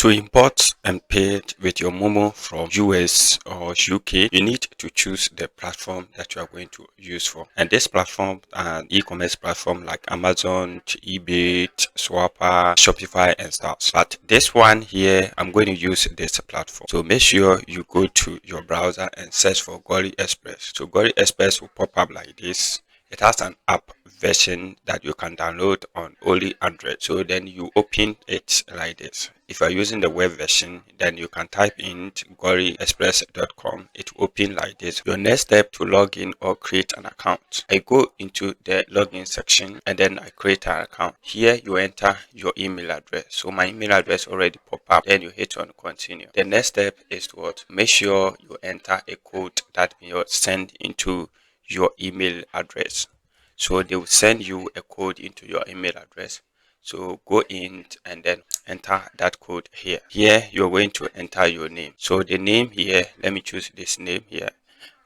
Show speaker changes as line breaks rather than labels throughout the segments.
To import and pay with your MoMo from US or UK, you need to choose the platform that you are going to use for. And this platform, an e-commerce platform like Amazon, eBay, Swapper, Shopify, and stuff. But this one here, I'm going to use this platform. So make sure you go to your browser and search for Gori Express. So Gori Express will pop up like this. It has an app version that you can download on only Android. So then you open it like this. If you're using the web version, then you can type in goriexpress.com. It will open like this. Your next step to log in or create an account. I go into the login section and then I create an account. Here you enter your email address. So my email address already pop up. Then you hit on continue. The next step is to what? Make sure you enter a code that you send into your email address. So they will send you a code into your email address. So go in and then enter that code here. Here you're going to enter your name. So the name here, let me choose this name here.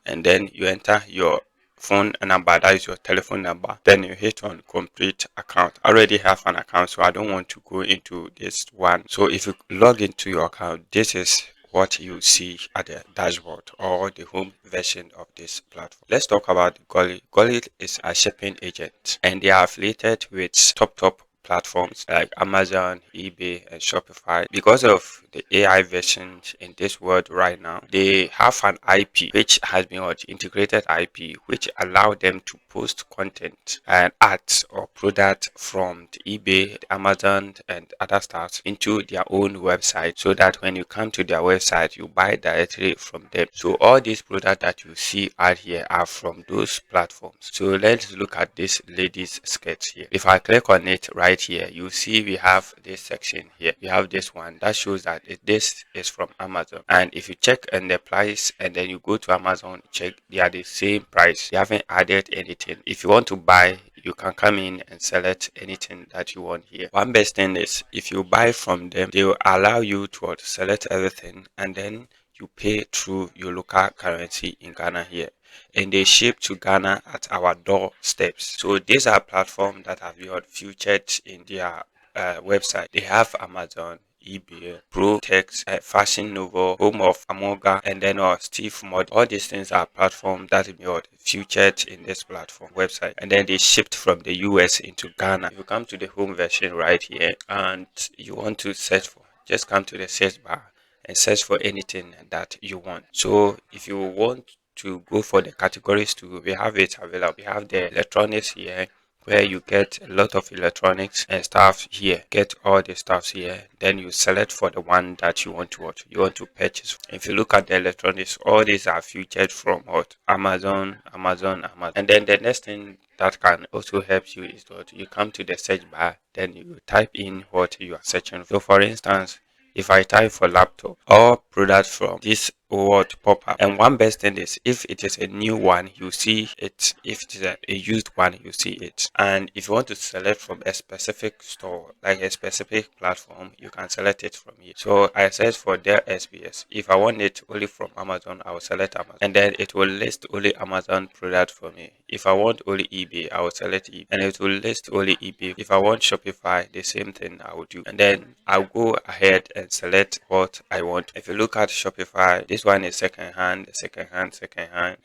And then you enter your phone number, that is your telephone number. Then you hit on complete account. I already have an account, so I don't want to go into this one. So if you log into your account, this is what you see at the dashboard or the home version of this platform. Let's talk about Gully. Gully is a shipping agent and they are affiliated with top platforms like Amazon, eBay, and Shopify. Because of the AI versions in this world right now, they have an IP which has been integrated IP which allow them to post content and ads or product from the eBay, Amazon, and other stuff into their own website, so that when you come to their website, you buy directly from them. So all these products that you see out here are from those platforms. So let's look at this lady's skirt here. If I click on it right here, you see we have this section here. We have this one that shows that this is from Amazon. And if you check on the price and then you go to Amazon, check, they are the same price. They haven't added anything. If you want to buy, you can come in and select anything that you want here. One best thing is if you buy from them, they will allow you to select everything and then you pay through your local currency in Ghana here, and they ship to Ghana at our doorsteps. So these are platforms that have been featured in their website. They have Amazon, eBay, Protex, Fashion Nova, Home of Amoga, and then Steve Mod. All these things are platforms that have been featured in this platform website, and then they shipped from the US into Ghana. If you come to the home version right here and you want to search for, just come to the search bar and search for anything that you want. So if you want to go for the categories too, we have it available. We have the electronics here where you get a lot of electronics and stuff here. Get all the stuffs here. Then you select for the one that you want to watch. You want to purchase. If you look at the electronics, all these are featured from Amazon. And then the next thing that can also help you is that you come to the search bar, then you type in what you are searching for. So for instance, if I type for laptop or product from this word pop up, and one best thing is if it is a new one, you see it. If it is a used one, you see it. And if you want to select from a specific store, like a specific platform, you can select it from here. So I search for their SBS. If I want it only from Amazon, I will select Amazon, and then it will list only Amazon product for me. If I want only eBay, I will select eBay, and it will list only eBay. If I want Shopify, the same thing I will do, and then I'll go ahead and select what I want. If you look at Shopify, this one is second hand.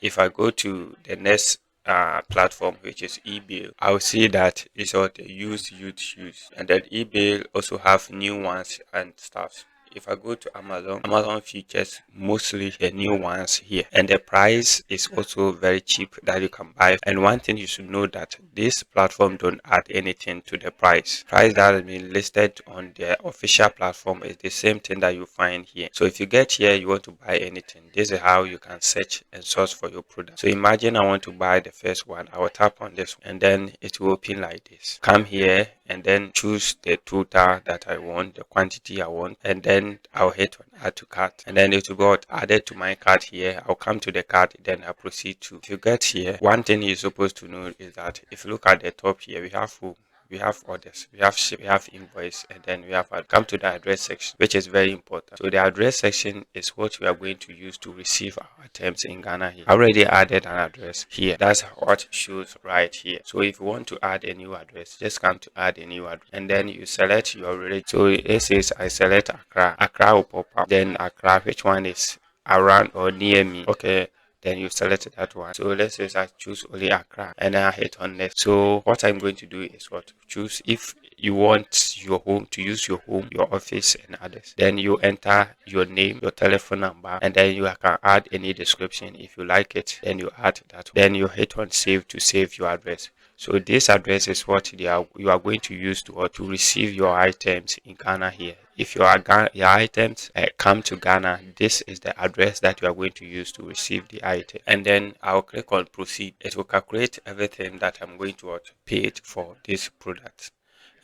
If I go to the next platform, which is eBay, I'll see that it's all the used, and then eBay also have new ones and stuff. If I go to Amazon features mostly the new ones here, and the price is also very cheap that you can buy. And one thing you should know that this platform don't add anything to the price. Price that has been listed on their official platform is the same thing that you find here. So if you get here, you want to buy anything, this is how you can search and source for your product. So imagine I want to buy the first one. I will tap on this one, and then it will open like this. Come here and then choose the total that I want, the quantity I want, and then I'll hit on add to cart, and then it will be added to my cart here. I'll come to the cart, then I'll proceed to. If you get here, one thing you're supposed to know is that if you look at the top here, we have home. we have orders, we have ship, we have invoice, and then we have come to the address section, which is very important. So the address section is what we are going to use to receive our items in Ghana here. I already added an address here. That's what shows right here. So if you want to add a new address, just come to add a new address, and then you select your region. So it says I select Accra. Accra will pop up. Then Accra, which one is around or near me? Okay, then you select that one. So let's say I choose only Accra, and then I hit on next. So what I'm going to do is what choose if you want your home to use your home, your office, and others. Then you enter your name, your telephone number, and then you can add any description if you like it. Then you add that. Then you hit on save to save your address. So this address is what you are going to use to receive your items in Ghana here. If your items come to Ghana, this is the address that you are going to use to receive the item. And then I'll click on proceed. It will calculate everything that I'm going to pay it for this product.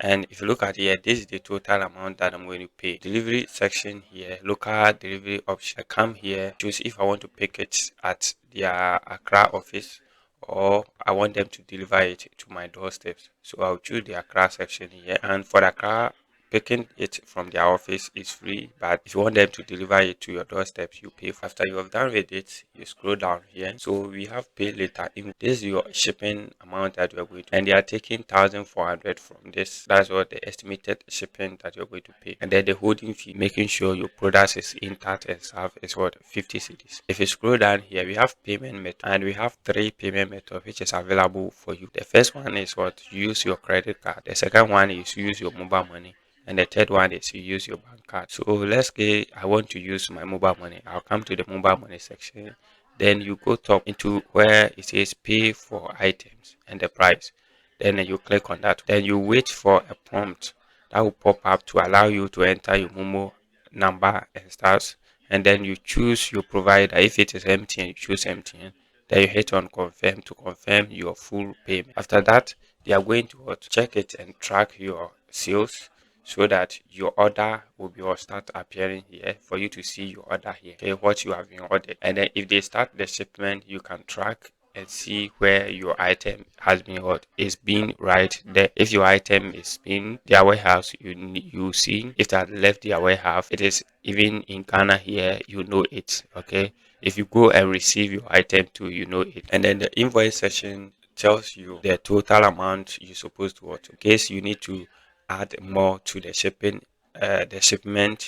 And if you look at here, this is the total amount that I'm going to pay. Delivery section here, local delivery option. I come here, choose if I want to pick it at their Accra office or I want them to deliver it to my doorstep. So I'll choose the Accra section here. And for the Accra, picking it from their office is free, but if you want them to deliver it to your doorstep, you pay. After you have done with it, you scroll down here. So we have pay later. This is your shipping amount that you are going to, and they are taking 1,400 from this. That's what the estimated shipping that you're going to pay. And then the holding fee, making sure your product is intact and served, is what 50 cedis. If you scroll down here, we have payment method, and we have three payment methods which is available for you. The first one is what use your credit card. The second one is use your mobile money. And the third one is you use your bank card. So let's say I want to use my mobile money. I'll come to the mobile money section. Then you go top into where it says pay for items and the price. Then you click on that. Then you wait for a prompt that will pop up to allow you to enter your MoMo number and stuff. And then you choose your provider. If it is MTN, you choose MTN. Then you hit on confirm to confirm your full payment. After that, they are going to check it and track your sales so that your order will start appearing here for you to see your order here. Okay, what you have been ordered. And then if they start the shipment, you can track and see where your item has been is being right there. If your item is in their warehouse, you see if that left their warehouse, it is even in Ghana here, you know it. Okay, if you go and receive your item too, you know it. And then the invoice section tells you the total amount you're supposed to order. In case you need to add more to the shipment,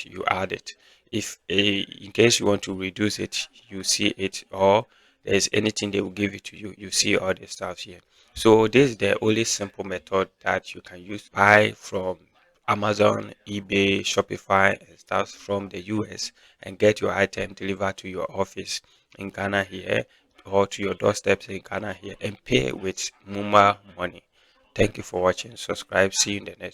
you add it. If in case you want to reduce it, you see it, or there's anything they will give it to you, you see all the stuff here. So this is the only simple method that you can use. Buy from Amazon, eBay, Shopify, and stuff from the US and get your item delivered to your office in Ghana here, or to your doorsteps in Ghana here, and pay with MoMo money. Thank you for watching. Subscribe. See you in the next.